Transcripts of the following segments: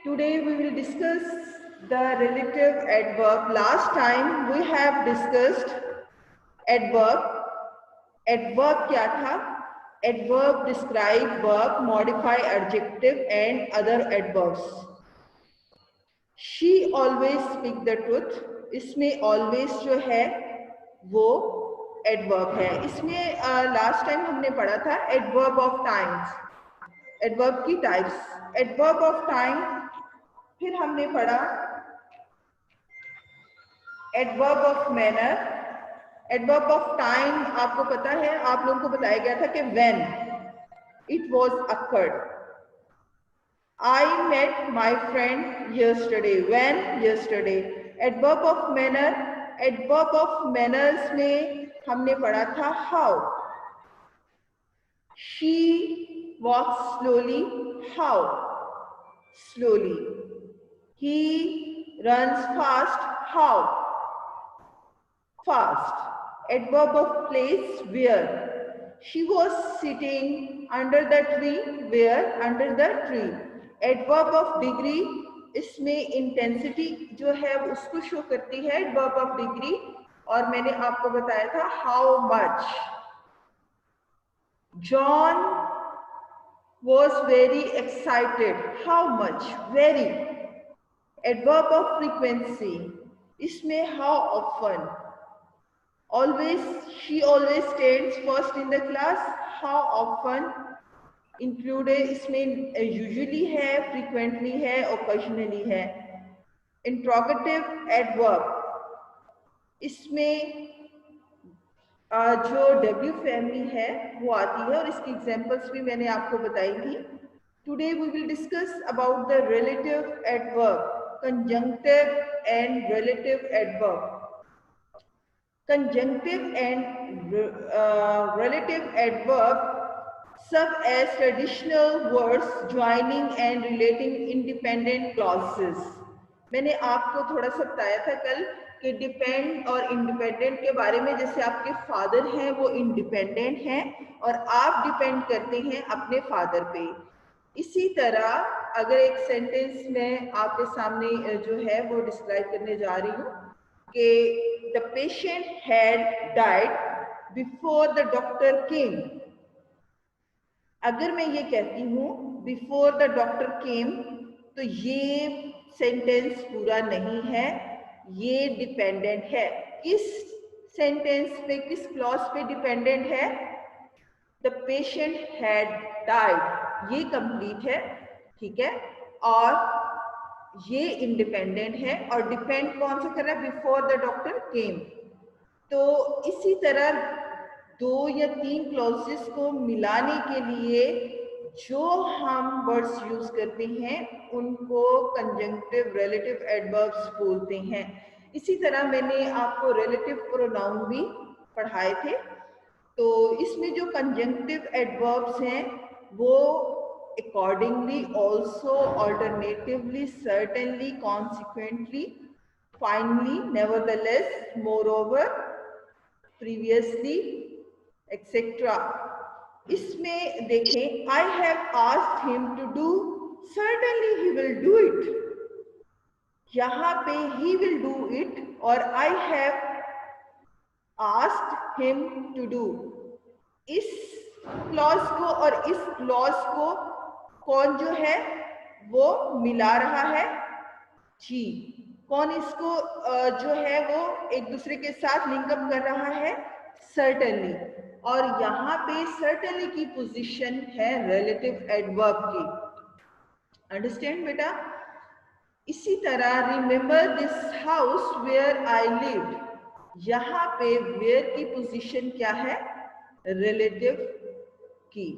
Today we will discuss the relative adverb. Last time we have discussed adverb. Adverb क्या था? Adverb describe verb, modify adjective and other adverbs. She always speak the truth. इसमें always जो है वो adverb है. इसमें last time हमने पढ़ा था adverb of times. Adverb की types. Adverb of time फिर हमने पढ़ा adverb of manner. Adverb of time आपको पता है, आप लोगों को बताया गया था कि when it was occurred. I met my friend yesterday. When, yesterday. Adverb of manner. Adverb of manners में हमने पढ़ा था how. She walks slowly. How slowly. He runs fast. How fast. Adverb of place where. She was sitting under the tree. Where? Under the tree. Adverb of degree, इसमें intensity जो है उसको show करती है adverb of degree. और मैंने आपको बताया था how much. John was very excited. How much? Very. Adverb of frequency, इसमें how often. Always, she always stands first in the class. How often included इसमें usually है, frequently है, occasionally है. Interrogative adverb, इसमें जो W family है वो आती है और इसकी examples भी मैंने आपको बताई थी. Today we will discuss about the relative adverb, conjunctive and relative adverb. Conjunctive and relative adverb serve as traditional words joining and relating independent clauses. मैंने आपको थोड़ा सा बताया था कल कि डिपेंड और इंडिपेंडेंट के बारे में. जैसे आपके फादर हैं वो इंडिपेंडेंट हैं और आप डिपेंड करते हैं अपने फादर पे. इसी तरह अगर एक सेंटेंस में आपके सामने जो है वो डिस्क्राइब करने जा रही हूँ कि the patient had died before the doctor came. अगर मैं ये कहती हूँ before the doctor came तो ये सेंटेंस पूरा नहीं है, ये डिपेंडेंट है. किस सेंटेंस पे, किस क्लॉज पे डिपेंडेंट है? the patient had died. ये कंप्लीट है, ठीक है, और ये इंडिपेंडेंट है. और डिपेंड कौन सा कर रहा है? बिफोर द डॉक्टर केम. तो इसी तरह 2 या 3 क्लॉजेस को मिलाने के लिए जो हम वर्ड्स यूज करते हैं उनको कंजंक्टिव रिलेटिव एडवर्ब्स बोलते हैं. इसी तरह मैंने आपको रिलेटिव प्रोनाउन भी पढ़ाए थे. तो इसमें जो कंजंक्टिव एडवर्ब्स हैं वो accordingly, also, alternatively, certainly, consequently, finally, nevertheless, moreover, previously, etc. इसमें देखें I have asked him to do, certainly he will do it. यहाँ पे he will do it और I have asked him to do. इस clause को और इस clause को कौन जो है वो मिला रहा है? जी. कौन इसको जो है वो एक दूसरे के साथ लिंकअप कर रहा है? सर्टेनली. और यहाँ पे सर्टेनली की पोजीशन है रिलेटिव एडवर्ब की. अंडरस्टैंड बेटा? इसी तरह remember this house where I lived. यहाँ पे वेयर की पोजीशन क्या है? रिलेटिव की.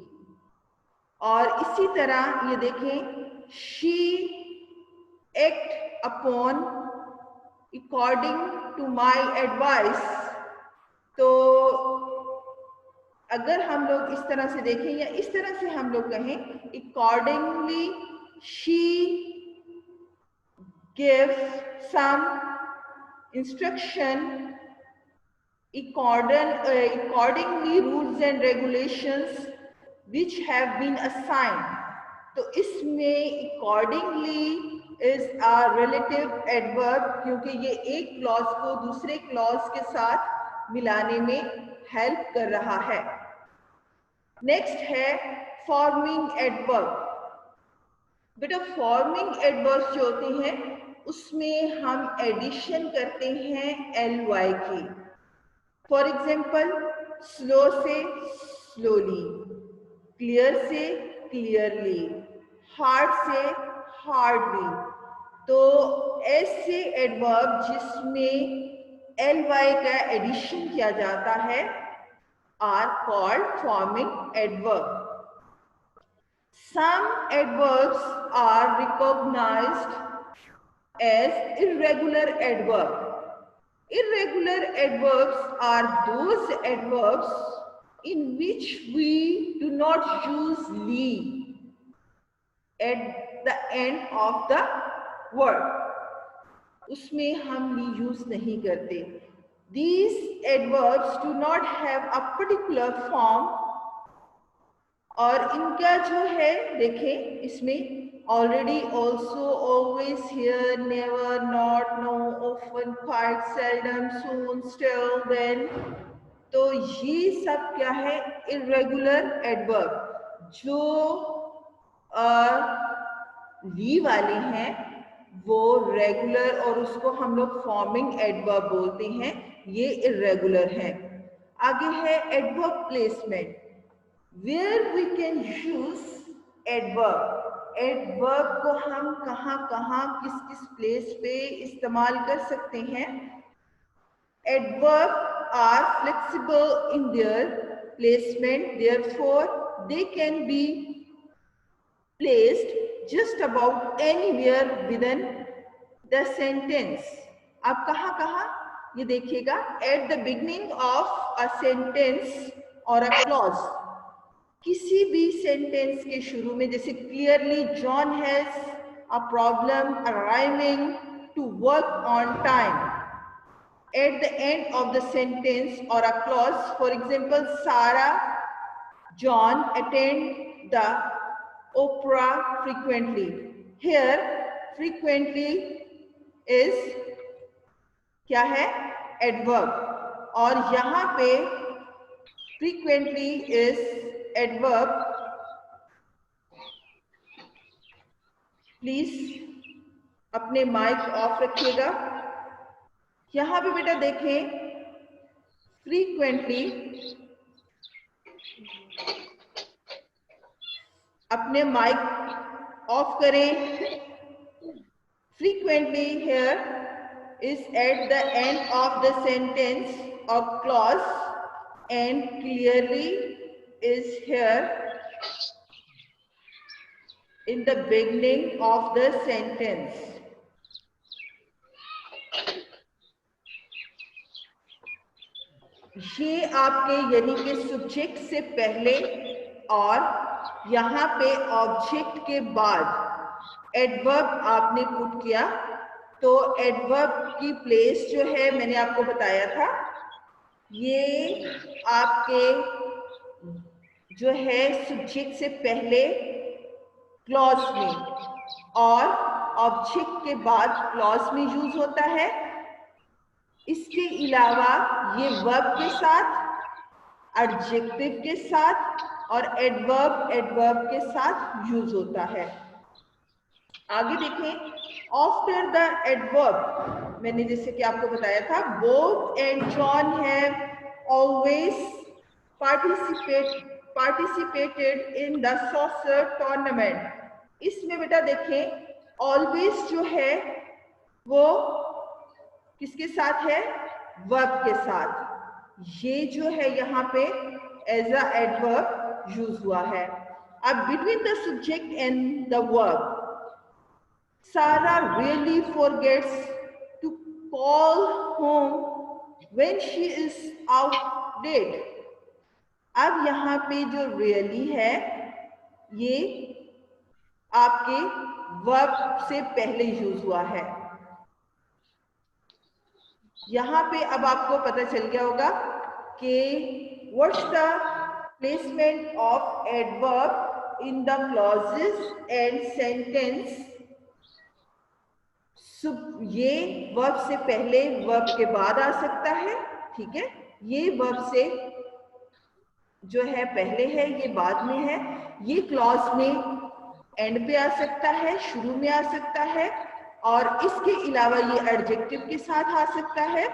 और इसी तरह ये देखें she act upon according to my advice. तो अगर हम लोग इस तरह से देखें या इस तरह से हम लोग कहें accordingly she gives some instruction, accordingly rules and regulations which have been assigned. तो इसमें accordingly is a relative adverb, क्योंकि ये एक क्लॉज को दूसरे क्लॉज के साथ मिलाने में हेल्प कर रहा है। नेक्स्ट है फॉर्मिंग एडवर्ब। बेटा फॉर्मिंग एडवर्ब्स जो होते हैं उसमें हम एडिशन करते हैं ly की। फॉर एग्जाम्पल स्लो से स्लोली, क्लियर से क्लियरली, हार्ड से हार्डली। तो ऐसे एडवर्ब जिसमें ly का एडिशन किया जाता है are called forming adverb. Some adverbs are recognized as irregular adverb. Irregular adverbs are those adverbs in which we do not use ly at the end of the word. उसमें हम ली use नहीं करते। These adverbs do not have a particular form, और इनका जो है देखें इसमें already, also, always, here, never, not, no, often, quite, seldom, soon, still, then. तो ये सब क्या है? Irregular adverb. जो ली वाले हैं वो रेगुलर और उसको हम लोग फॉर्मिंग एडवर्ब बोलते हैं, ये इर्रेगुलर है। आगे है adverb placement, where we can use adverb. adverb को हम कहाँ कहाँ किस किस प्लेस पे इस्तेमाल कर सकते हैं? adverb are flexible in their placement, therefore they can be placed just about anywhere within the sentence. आप कहाँ कहाँ ये देखिएगा, at the beginning of a sentence or a clause, किसी भी सेंटेंस के शुरू में, जैसे clearly John has a problem arriving to work on time. At the end of the sentence और a clause, for example Sarah John attend the opera frequently. Here frequently is क्या है? Adverb. और यहाँ पे फ्रीक्वेंटली इज एडवर्ब। प्लीज अपने mic off रखिएगा। यहां पे बेटा देखें, फ्रीक्वेंटली, अपने माइक ऑफ करें। Frequently here is at the end of the sentence और clause, and clearly is here in the beginning of the sentence. ये आपके यानी कि सब्जेक्ट से पहले और यहाँ पे ऑब्जेक्ट के बाद एडवर्ब आपने पुट किया, तो एडवर्ब की प्लेस जो है मैंने आपको बताया था, ये आपके जो है सब्जेक्ट से पहले क्लॉज में और ऑब्जेक्ट के बाद क्लॉज में यूज होता है। इसके अलावा ये वर्ब के साथ, एडजेक्टिव के साथ और एडवर्ब के साथ यूज होता है। आगे देखें, आफ्टर द एडवर्ब, मैंने जैसे कि आपको बताया था, both and John have always participated in the soccer tournament. इसमें बेटा देखें, ऑलवेज जो है वो किसके साथ है? वर्ब के साथ। ये जो है यहाँ पे एज अ एडवर्ब यूज हुआ है। अब between the subject and the verb, Sarah really forgets to call home when she is out late. अब यहाँ पे जो really है ये आपके वर्ब से पहले यूज हुआ है। यहाँ पे अब आपको पता चल गया होगा कि what's the placement of adverb in the clauses and sentence ये वर्ब से पहले, वर्ब के बाद आ सकता है, ठीक है। ये वर्ब से जो है पहले है, ये बाद में है। ये क्लॉज में एंड पे आ सकता है, शुरू में आ सकता है, और इसके अलावा ये एडजेक्टिव के साथ आ सकता है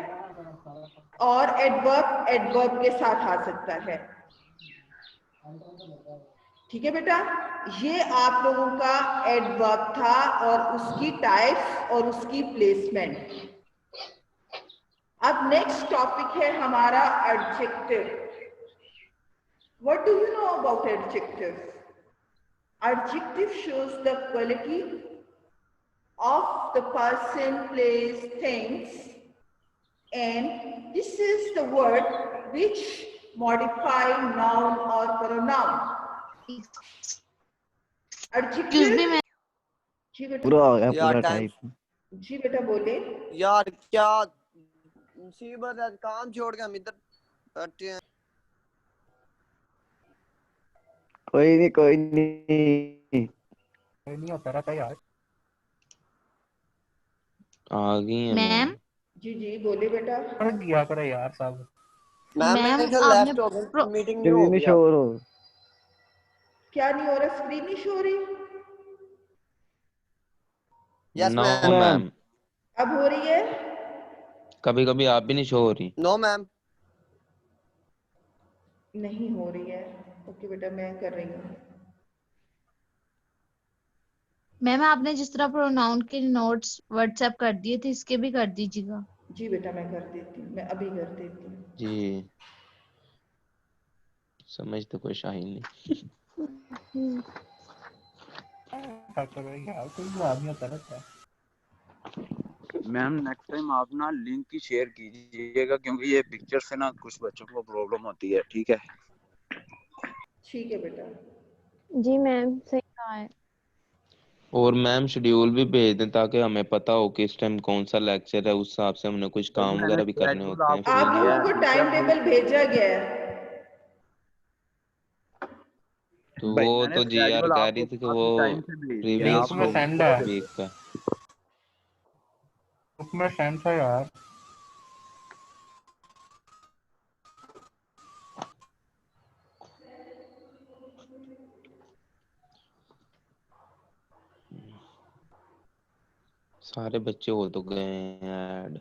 और एडवर्ब के साथ आ सकता है। ठीक है बेटा, ये आप लोगों का एडवर्ब था और उसकी टाइप्स और उसकी प्लेसमेंट। अब नेक्स्ट टॉपिक है हमारा adjective. What do you know about adjective? Adjective shows the quality of the person, place, things, and this is the word which modify noun or pronoun. Adjective. जी बेटा। पूरा आ गया, पूरा type. जी बेटा बोले। यार क्या मुसीबत है, काम छोड़ के हम इधर बैठे हैं। कोई नहीं होता रहता यार। आ गई है मैम। जी जी बोले बेटा। किया करे यार सब। मैम मैम लेफ्ट हो गई, मीटिंग नहीं हो गया। क्या नहीं हो रहा? स्क्रीन नहीं शो हो रही? Yes no ma'am. मैम। अब हो रही है? कभी कभी आप भी नहीं शो हो रही। No ma'am. नहीं हो रही है। ओके बेटा, मैं कर रही हूँ। मैम आपने जिस तरह प्रोनाउन के नोट्स व्हाट्सएप कर दिए थे, इसके भी कर दीजिएगा। जी बेटा मैं कर देती हूँ, मैं अभी कर देती हूँ। जी समझ तो कुछ आई नहीं। मैम नेक्स्ट टाइम आप ना लिंक ही शेयर कीजिएगा, क्योंकि ये पिक्चर से ना कुछ बच्चों को प्रॉब्लम होती है। ठीक है? ठीक है बेटा। जी मैम, सही कहा है। और मैम शेड्यूल भी भेज दें ताकि हमें पता हो कि इस टाइम कौन सा लेक्चर है, उस हिसाब से हमने कुछ काम वगैरह भी करने होते हैं। आप लोगों को टाइम टेबल भेजा गया है? तो वो तो जीआर कह रही थी कि वो प्रीवियस वीक का। उसमें सेंड था यार। सारे बच्चे हो तो गए हैं ऐड।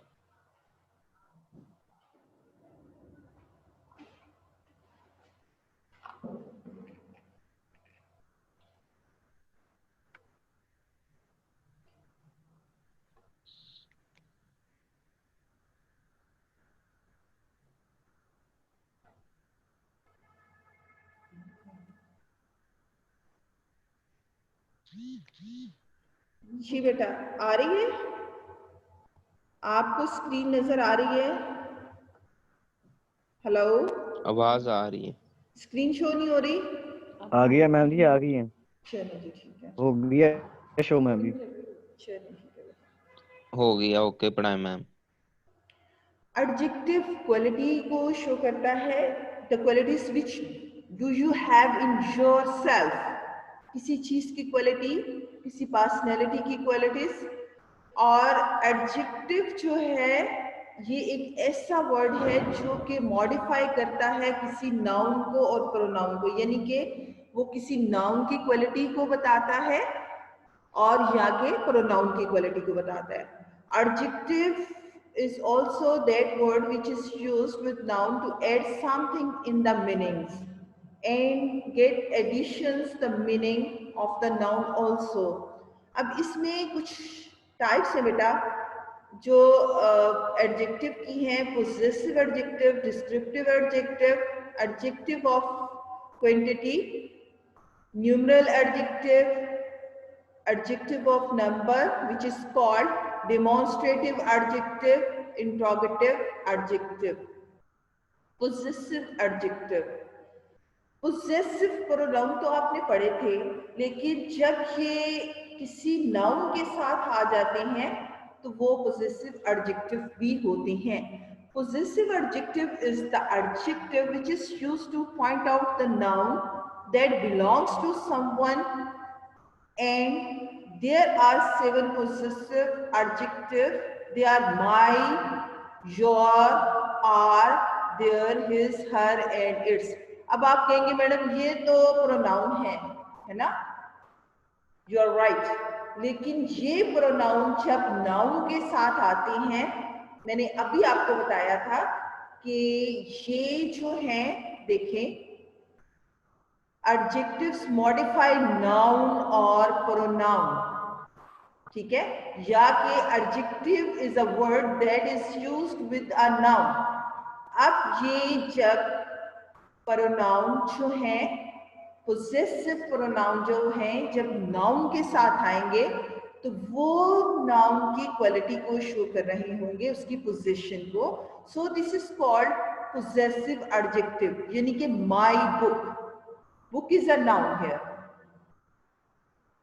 जी बेटा, आ रही है? आपको स्क्रीन नजर आ रही है? हेलो, आवाज आ रही है। स्क्रीन शो नहीं हो रही? आ गया मैम जी, आ गई है। चलो जी ठीक है। हो गया शो मैम जी। चलो ठीक है। हो गया, ओके पढ़ाए मैम। एडजेक्टिव क्वालिटी को शो करता है, the qualities which do you have in yourself. किसी चीज की क्वालिटी, किसी पर्सनैलिटी की क्वालिटीज। और एडजेक्टिव जो है ये एक ऐसा वर्ड है जो कि मॉडिफाई करता है किसी नाउन को और प्रोनाउन को, यानी कि वो किसी नाउन की क्वालिटी को बताता है और यहाँ के प्रोनाउन की क्वालिटी को बताता है। Adjective is also that word which is used with noun to add something in the meanings and get additions the meaning of the noun also. अब इसमें कुछ टाइप्स है बेटा जो एडजेक्टिव की हैं। Possessive adjective, descriptive adjective, adjective of quantity, numeral adjective, adjective of number which is called demonstrative adjective, interrogative adjective, possessive adjective। possessive pronoun तो आपने पढ़े थे, लेकिन जब ये किसी noun के साथ आ जाते हैं तो वो possessive adjective भी होते हैं। Possessive adjective is the adjective which is used to point out the noun that belongs to someone and There are 7 possessive adjectives. They are my, your, are, their, his, her and its. अब आप कहेंगे madam ये तो pronoun है ना? You are right. लेकिन ये pronoun जब नाउन के साथ आते हैं, मैंने अभी आपको बताया था कि ये जो हैं, देखें, adjectives modify noun और pronoun. ठीक है, या कि adjective is a word that is used with a noun. अब ये जब pronoun जो हैं, possessive pronoun जो हैं, जब noun के साथ आएंगे तो वो noun की quality को show कर रहे होंगे, उसकी position को. So this is called possessive adjective. यानी कि my book. Book is a noun here.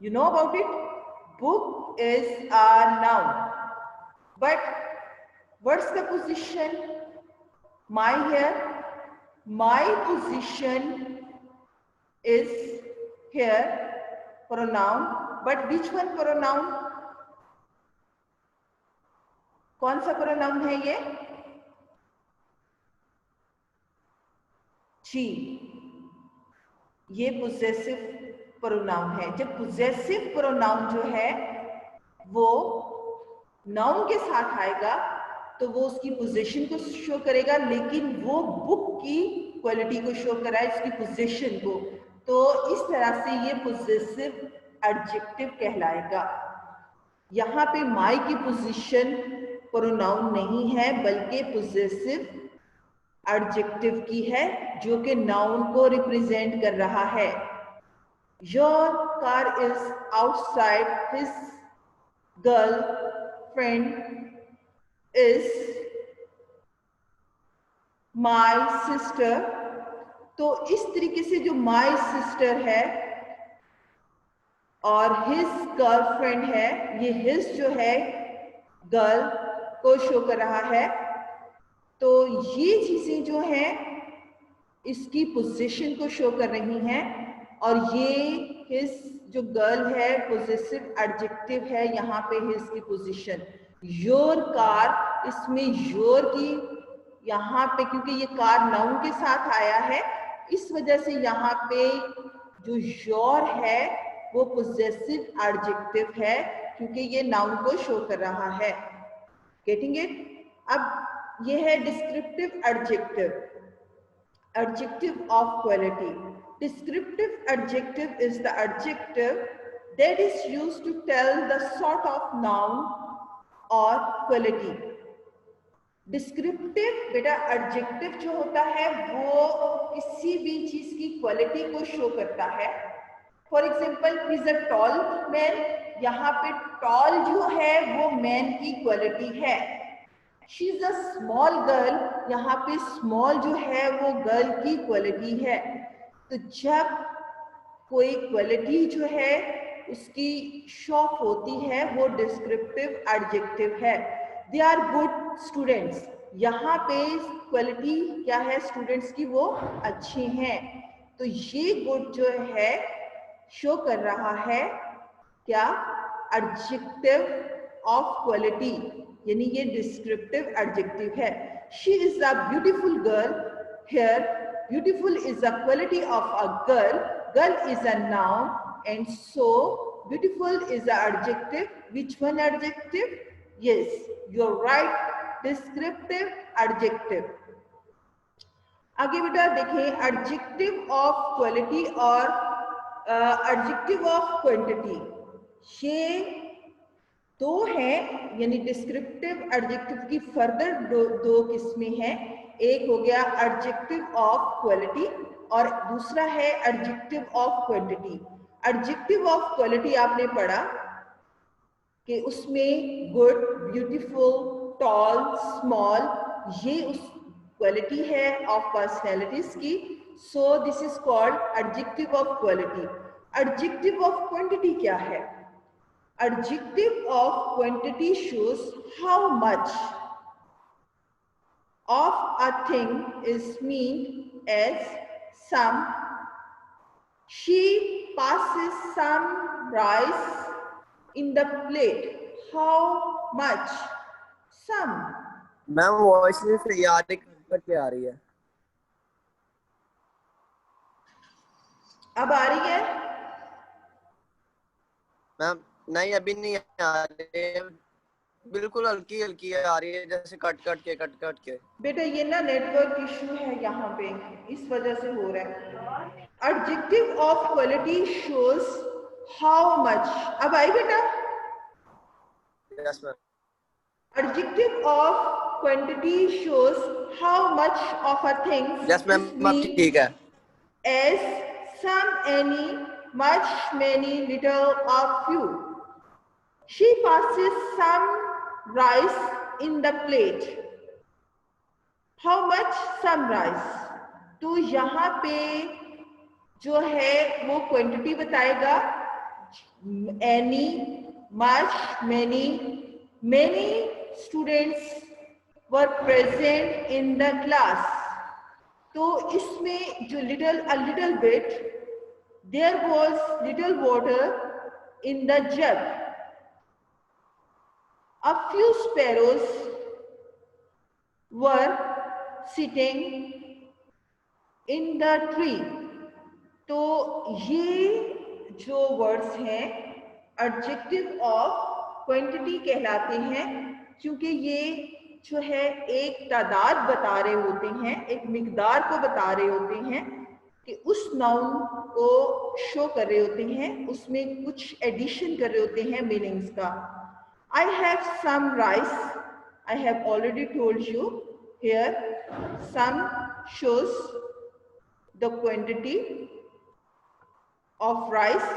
You know about it? Book is a noun. But what's the position? My here. My position is here, pronoun. But which one pronoun? कौन सा pronoun है ये? She. ये possessive pronoun है. जब possessive pronoun जो है वो noun के साथ आएगा तो वो उसकी पोजीशन को शो करेगा, लेकिन वो बुक की क्वालिटी को शो कराए, उसकी पोजीशन को. तो इस तरह से ये possessive adjective कहलाएगा. यहाँ पे my की पोजीशन pronoun नहीं है बल्कि possessive adjective की है जो कि noun को रिप्रेजेंट कर रहा है. Your car is outside. His girlfriend is my sister. तो इस तरीके से जो my sister है और his girlfriend है, ये his जो है girl को शो कर रहा है. तो ये चीजें जो हैं इसकी पोजीशन को शो कर रही हैं, और ये his जो गर्ल है पोजेसिव एडजेक्टिव है, यहाँ पे his की पोजीशन. योर कार, इसमें योर की यहाँ पे क्योंकि ये कार नाउन के साथ आया है, इस वजह से यहाँ पे जो योर है वो पोजेसिव एडजेक्टिव है क्योंकि ये नाउन को शो कर रहा है. Getting it? अब ये है descriptive adjective, adjective of quality. Descriptive adjective is the adjective that is used to tell the sort of noun or quality. Descriptive बेटा adjective जो होता है वो किसी भी चीज की क्वालिटी को शो करता है. For example he is a tall man. यहाँ पे tall जो है वो man की क्वालिटी है. She is a small girl. यहाँ पे small जो है वो girl की क्वालिटी है. तो जब कोई क्वालिटी जो है उसकी शॉप होती है वो डिस्क्रिप्टिव एडजेक्टिव है. They are good students. यहाँ पे क्वालिटी क्या है स्टूडेंट्स की? वो अच्छे हैं. तो ये गुड जो है शो कर रहा है क्या? एडजेक्टिव ऑफ क्वालिटी, यानी ये डिस्क्रिप्टिव एडजेक्टिव है. She is a beautiful girl. Here beautiful is a quality of a girl. Girl is a noun, and so beautiful is an adjective. Which one adjective? Yes, you're right. Descriptive adjective. आगे बेटा देखें adjective of quality और adjective of quantity. ये दो हैं, यानी descriptive adjective की further दो किस्में हैं. एक हो गया एडजेक्टिव ऑफ क्वालिटी और दूसरा है adjective of quantity. Adjective of quality आपने पढ़ा कि उसमें गुड, ब्यूटीफुल, टॉल, स्मॉल ये उस क्वालिटी है ऑफ पर्सनैलिटीज की. So this is called adjective of quality. Adjective of quantity क्या है? Adjective of quantity shows how much of a thing is meant as some. She passes some rice in the plate. How much? Some. Ma'am voice में से याद करके आ रही है। अब आ रही है? मैम नहीं अभी नहीं आ रही है, बिल्कुल हल्की हल्की आ रही है, जैसे कट कट के। बेटा ये ना नेटवर्क इशू है यहाँ पे, इस वजह से हो रहा है। Adjective of quality shows how much. अब आई बेटा? Yes ma'am. Adjective of quantity shows how much of a thing yes ma'am अब ठीक है। as some, any, much, many, little, or few. She passes some rice in the plate. How much? Some rice. तो यहाँ पे जो है वो quantity बताएगा, any, much, many. Many students were present in the class. तो इसमें जो a little bit, there was little water in the jug. A few sparrows were sitting in the tree. तो ये जो वर्ड्स हैं एडजेक्टिव ऑफ क्वांटिटी कहलाते हैं, क्योंकि ये जो है एक तादाद बता रहे होते हैं, एक मिकदार को बता रहे होते हैं कि उस नाउन को शो कर रहे होते हैं, उसमें कुछ एडिशन कर रहे होते हैं मीनिंग्स का। I have some rice. I have already told you here. Some shows the quantity of rice.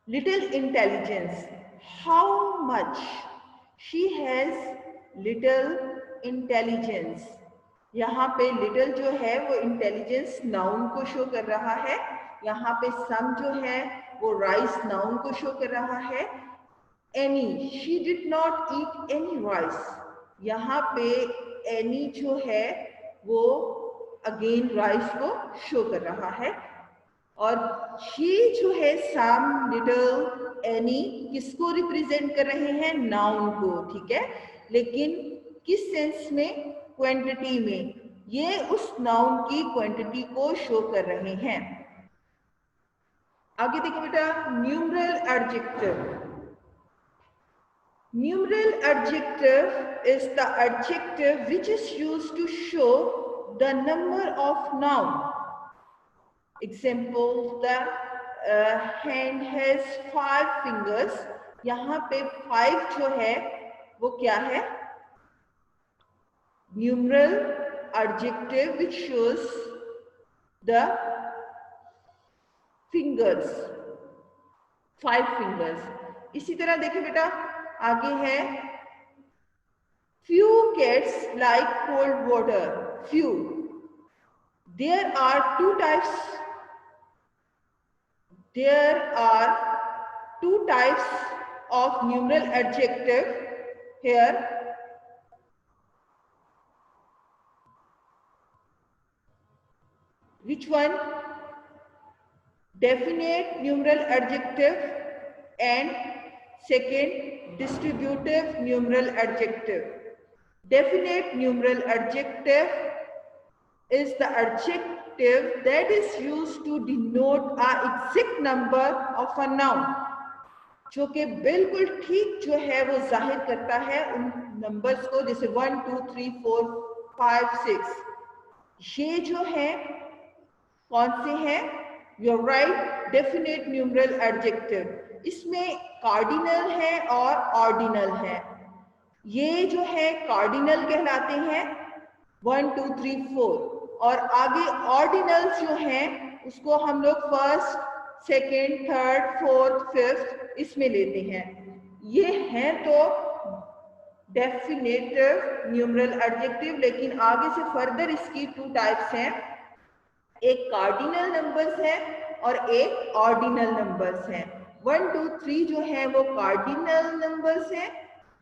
Little intelligence. How much? She has little intelligence. यहाँ पे little जो है वो intelligence noun को शो कर रहा है, यहाँ पे some जो है वो rice noun को शो कर रहा है। Any, she did not eat any rice. यहाँ पे any जो है वो again rice को शो कर रहा है, और ये जो है some, little, any किसको रिप्रेजेंट कर रहे हैं? नाउन को, ठीक है। लेकिन किस सेंस में? क्वांटिटी में। ये उस नाउन की क्वांटिटी को शो कर रहे हैं। आगे देखिए बेटा, numeral adjective. Numeral adjective is the adjective which is used to show the number of noun. Example, the hand has 5 fingers. यहाँ पे 5 जो है वो क्या है? Numeral adjective which shows the fingers, 5 fingers. इसी तरह देखिए बेटा, आगे है few cats like cold water. Few. There are two types of numeral adjective here. Which one? Definite numeral adjective and second distributive numeral adjective. Definite numeral adjective is the adjective that is used to denote an exact number of a noun, जो कि बिल्कुल ठीक जो है वो जाहिर करता है उन नंबर्स को, जैसे 1 2 3 4 5 6। ये जो है कौन से हैं? You're right, definite numeral adjective. इसमें कार्डिनल है और ऑर्डिनल है। ये जो है कार्डिनल कहलाते हैं 1 2 3 4, और आगे ऑर्डिनल्स जो हैं उसको हम लोग first, second, third, fourth, fifth इसमें लेते हैं। ये हैं तो डेफिनेटिव न्यूमरल एडजेक्टिव, लेकिन आगे से फर्दर इसकी 2 टाइप्स हैं, एक कार्डिनल नंबर्स है और एक ऑर्डिनल नंबर्स हैं। 1 2 3 जो है वो कार्डिनल नंबर्स हैं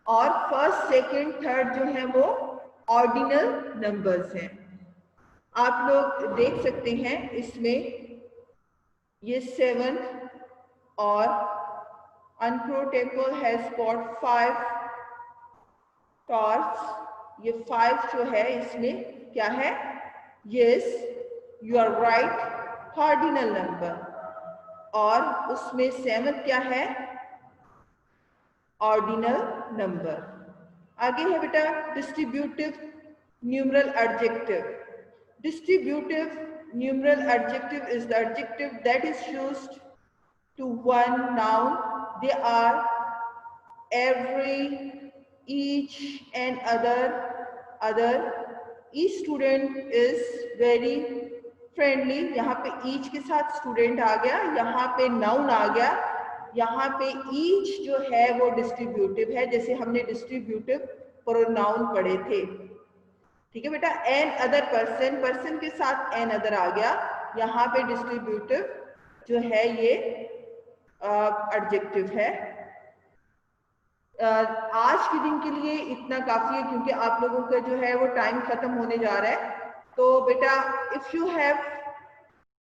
और फर्स्ट, सेकंड, थर्ड जो है वो ऑर्डिनल नंबर्स हैं। आप लोग देख सकते हैं इसमें ये 7 और Anpro temple has got 5 stars. ये 5 जो है इसमें क्या है? Yes, you are right, cardinal number. और उसमें 7 क्या है? Ordinal number. आगे है बेटा distributive numeral adjective. Distributive numeral adjective is the adjective that is used to one noun. They are every, each and other. Each student is very friendly. यहाँ पे each के साथ student आ गया, यहाँ पे noun आ गया, यहाँ पे each जो है वो डिस्ट्रीब्यूटिव है, जैसे हमने डिस्ट्रीब्यूटिव प्रोनाउन पढ़े थे. ठीक है बेटा. एन अदर पर्सन, पर्सन के साथ एन अदर आ गया, यहाँ पे डिस्ट्रीब्यूटिव जो है ये एडजेक्टिव है. आज के दिन के लिए इतना काफी है क्योंकि आप लोगों का जो है वो टाइम खत्म होने जा रहा है. तो बेटा इफ यू हैव